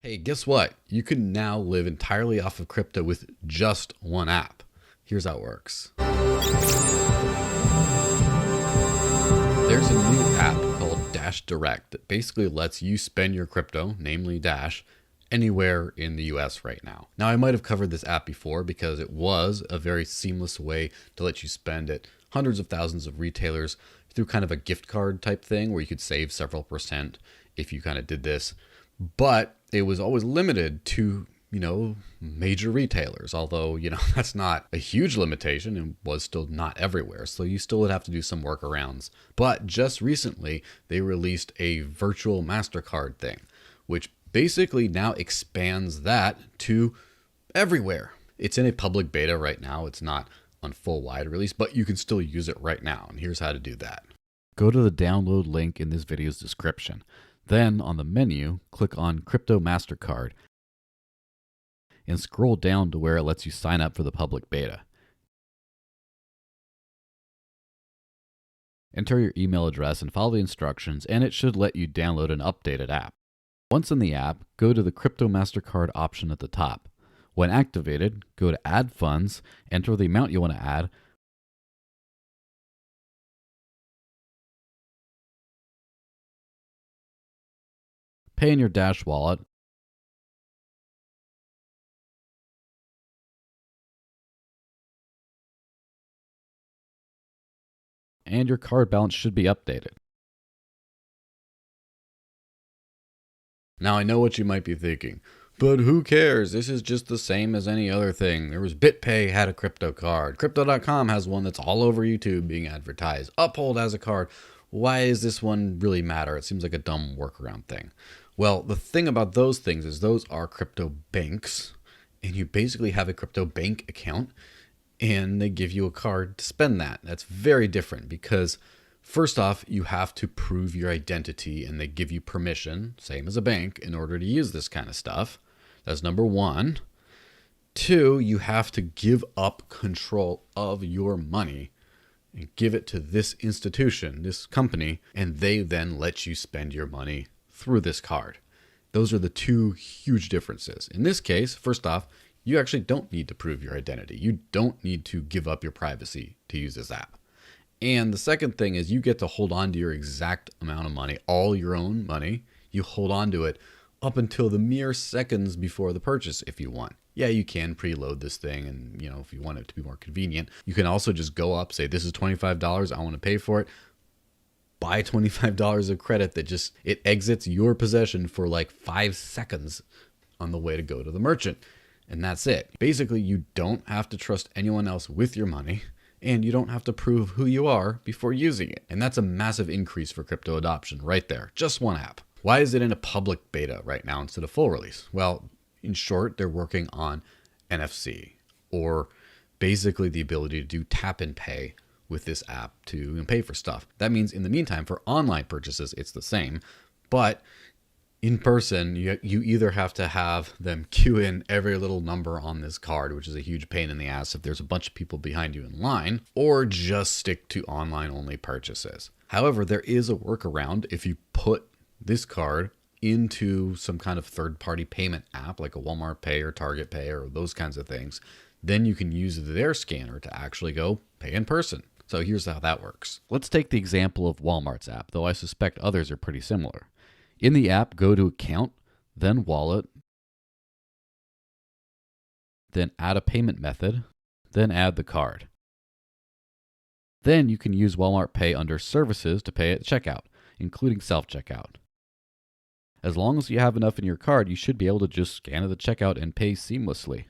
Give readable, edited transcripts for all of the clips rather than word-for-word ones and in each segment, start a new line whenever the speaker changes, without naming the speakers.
Hey, guess what? You can now live entirely off of crypto with just one app. Here's how it works. There's a new app called DashDirect that basically lets you spend your crypto, namely Dash, anywhere in the US right now. Now, I might have covered this app before because it was a very seamless way to let you spend at hundreds of thousands of retailers through kind of a gift card type thing where you could save several percent if you kind of did this. But it was always limited to, major retailers, although, that's not a huge limitation and was still not everywhere. So you still would have to do some workarounds. But just recently, they released a virtual MasterCard thing, which basically now expands that to everywhere. It's in a public beta right now. It's not on full wide release, but you can still use it right now. And here's how to do that. Go to the download link in this video's description. Then on the menu, click on Crypto MasterCard and scroll down to where it lets you sign up for the public beta. Enter your email address and follow the instructions, and it should let you download an updated app. Once in the app, go to the Crypto MasterCard option at the top. When activated, go to Add Funds, enter the amount you want to add, pay in your Dash wallet, and your card balance should be updated. Now I know what you might be thinking, but who cares? This is just the same as any other thing. There was BitPay had a crypto card. Crypto.com has one that's all over YouTube being advertised. Uphold has a card. Why does this one really matter? It seems like a dumb workaround thing. Well, the thing about those things is those are crypto banks, and you basically have a crypto bank account, and they give you a card to spend that. That's very different because first off, you have to prove your identity, and they give you permission, same as a bank, in order to use this kind of stuff. That's number one. Two, you have to give up control of your money and give it to this institution, this company, and they then let you spend your money through this card. Those are the two huge differences. In this case, first off, you actually don't need to prove your identity. You don't need to give up your privacy to use this app. And the second thing is you get to hold on to your exact amount of money, all your own money. You hold on to it up until the mere seconds before the purchase if you want. Yeah, you can preload this thing, and if you want it to be more convenient, you can also just go up, say this is $25, I want to pay for it. Buy $25 of credit that it exits your possession for like 5 seconds on the way to go to the merchant. And that's it. Basically, you don't have to trust anyone else with your money, and you don't have to prove who you are before using it. And that's a massive increase for crypto adoption right there. Just one app. Why is it in a public beta right now instead of full release? Well, in short, they're working on NFC, or basically the ability to do tap and pay with this app to pay for stuff. That means in the meantime, for online purchases, it's the same, but in person, you either have to have them queue in every little number on this card, which is a huge pain in the ass if there's a bunch of people behind you in line, or just stick to online only purchases. However, there is a workaround if you put this card into some kind of third-party payment app like a Walmart Pay or Target Pay or those kinds of things. Then you can use their scanner to actually go pay in person. So here's how that works. Let's take the example of Walmart's app, though I suspect others are pretty similar. In the app, go to Account, then Wallet, then add a payment method, then add the card. Then you can use Walmart Pay under Services to pay at checkout, including self-checkout. As long as you have enough in your card, you should be able to just scan at the checkout and pay seamlessly.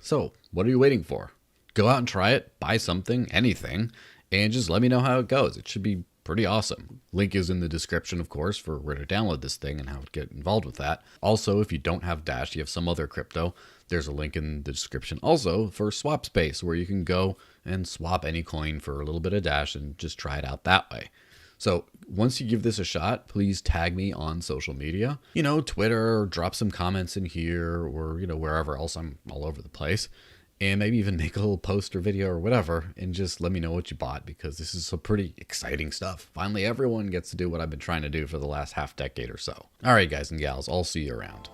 So, what are you waiting for? Go out and try it, buy something, anything, and just let me know how it goes. It should be pretty awesome. Link is in the description, of course, for where to download this thing and how to get involved with that. Also, if you don't have Dash, you have some other crypto, there's a link in the description also for SwapSpace, where you can go and swap any coin for a little bit of Dash and just try it out that way. So once you give this a shot, please tag me on social media, Twitter, or drop some comments in here, or, wherever else. I'm all over the place. and maybe even make a little post or video or whatever, and just let me know what you bought, because this is some pretty exciting stuff. Finally, everyone gets to do what I've been trying to do for the last half decade or so. All right, guys and gals, I'll see you around.